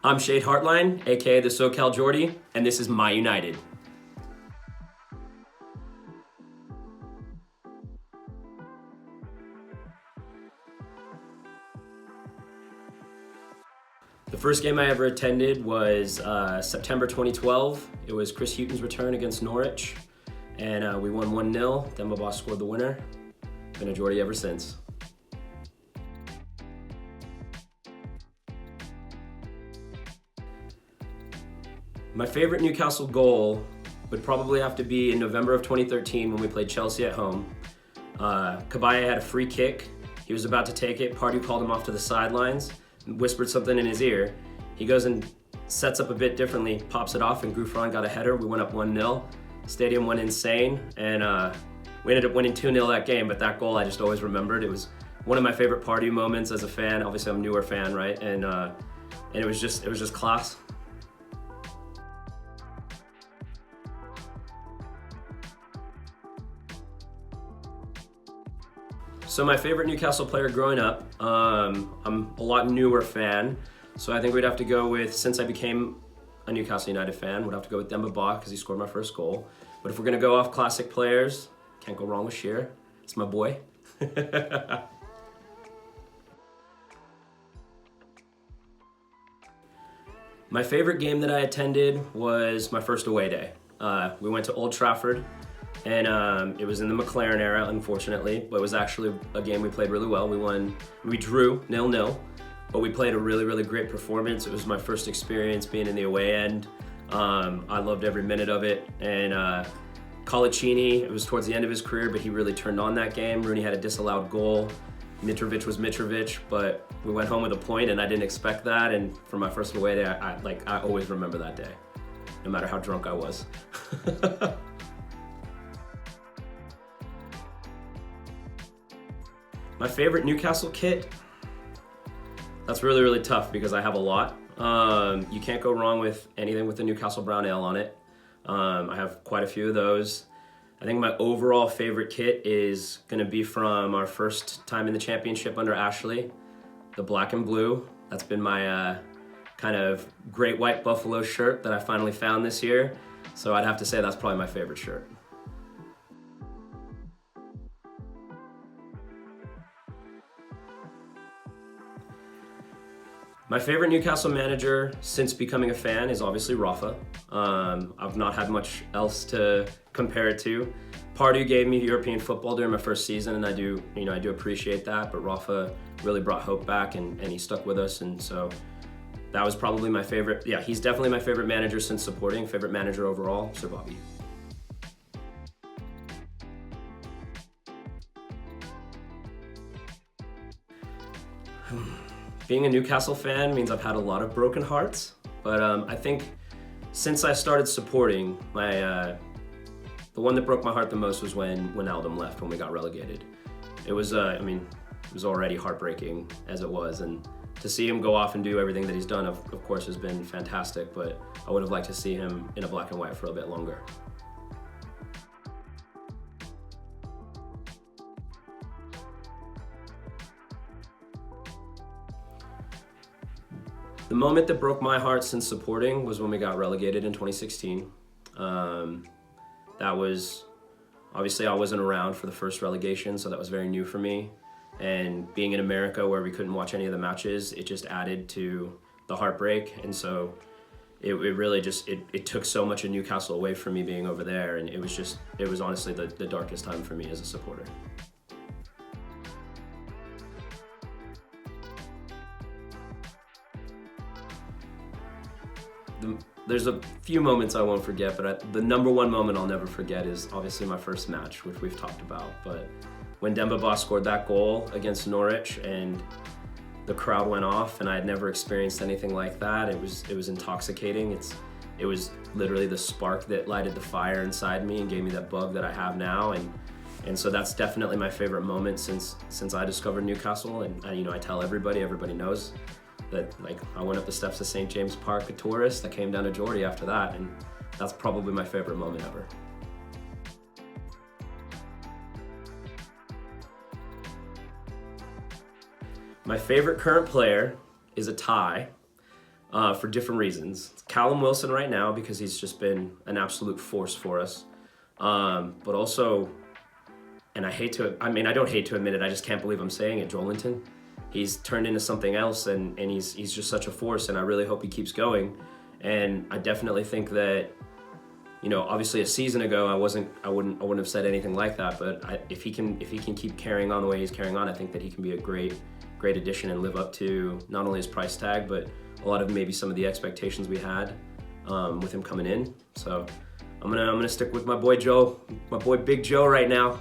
I'm Hartline, aka the SoCal Geordie, and this is My United. The first game I ever attended was September 2012. It was Chris Hughton's return against Norwich, and we won 1-0. Demba Ba scored the winner. Been a Geordie ever since. My favorite Newcastle goal would probably have to be in November of 2013 when we played Chelsea at home. Kabaya had a free kick. He was about to take it. Pardew called him off to the sidelines, whispered something in his ear. He goes and sets up a bit differently, pops it off, and Gouffran got a header. We went up 1-0. Stadium went insane, and we ended up winning 2-0 that game, but that goal I just always remembered. It was one of my favorite Pardew moments as a fan. Obviously, I'm a newer fan, right? And it was just class. So my favorite Newcastle player growing up, I'm a lot newer fan, so I think we'd have to go with, since I became a Newcastle United fan, would have to go with Demba Ba because he scored my first goal. But if we're gonna go off classic players, can't go wrong with Shearer. It's my boy. My favorite game that I attended was my first away day. We went to Old Trafford. And it was in the McLaren era, unfortunately, but it was actually a game we played really well. We drew 0-0, but we played a really, really great performance. It was my first experience being in the away end. I loved every minute of it. And Colaccini, it was towards the end of his career, but he really turned on that game. Rooney had a disallowed goal. Mitrovic was Mitrovic, but we went home with a point, and I didn't expect that. And for my first away day, I always remember that day, no matter how drunk I was. My favorite Newcastle kit, that's really, really tough because I have a lot. You can't go wrong with anything with the Newcastle Brown Ale on it. I have quite a few of those. I think my overall favorite kit is gonna be from our first time in the championship under Ashley, the black and blue. That's been my kind of great white buffalo shirt that I finally found this year. So I'd have to say that's probably my favorite shirt. My favorite Newcastle manager since becoming a fan is obviously Rafa. I've not had much else to compare it to. Pardew gave me European football during my first season, and I do appreciate that. But Rafa really brought hope back, and he stuck with us, and so that was probably my favorite. Yeah, he's definitely my favorite manager since supporting. Favorite manager overall, Sir Bobby. Being a Newcastle fan means I've had a lot of broken hearts, but I think since I started supporting, the one that broke my heart the most was when Aldum left, when we got relegated. It was, it was already heartbreaking as it was, and to see him go off and do everything that he's done, of course, has been fantastic, but I would have liked to see him in a black and white for a bit longer. The moment that broke my heart since supporting was when we got relegated in 2016. That was, obviously I wasn't around for the first relegation, so that was very new for me. And being in America where we couldn't watch any of the matches, it just added to the heartbreak. And so it really just, it took so much of Newcastle away from me being over there. And it was honestly the darkest time for me as a supporter. There's a few moments I won't forget, but the number one moment I'll never forget is obviously my first match, which we've talked about. But when Demba Ba scored that goal against Norwich and the crowd went off, and I had never experienced anything like that, it was intoxicating. It was literally the spark that lighted the fire inside me and gave me that bug that I have now. And so that's definitely my favorite moment since I discovered Newcastle. And I tell everybody knows that I went up the steps of St. James Park a tourist. I came down to Geordie after that, and that's probably my favorite moment ever. My favorite current player is a tie. for different reasons. Callum Wilson right now, because he's just been an absolute force for us. But also, and I don't hate to admit it, I just can't believe I'm saying it, Joelinton. He's turned into something else, and he's just such a force, and I really hope he keeps going. And I definitely think that, you know, obviously a season ago I wouldn't have said anything like that, but if he can keep carrying on the way he's carrying on, I think that he can be a great addition and live up to not only his price tag, but a lot of maybe some of the expectations we had with him coming in. So I'm gonna stick with my boy Joe, my boy Big Joe right now.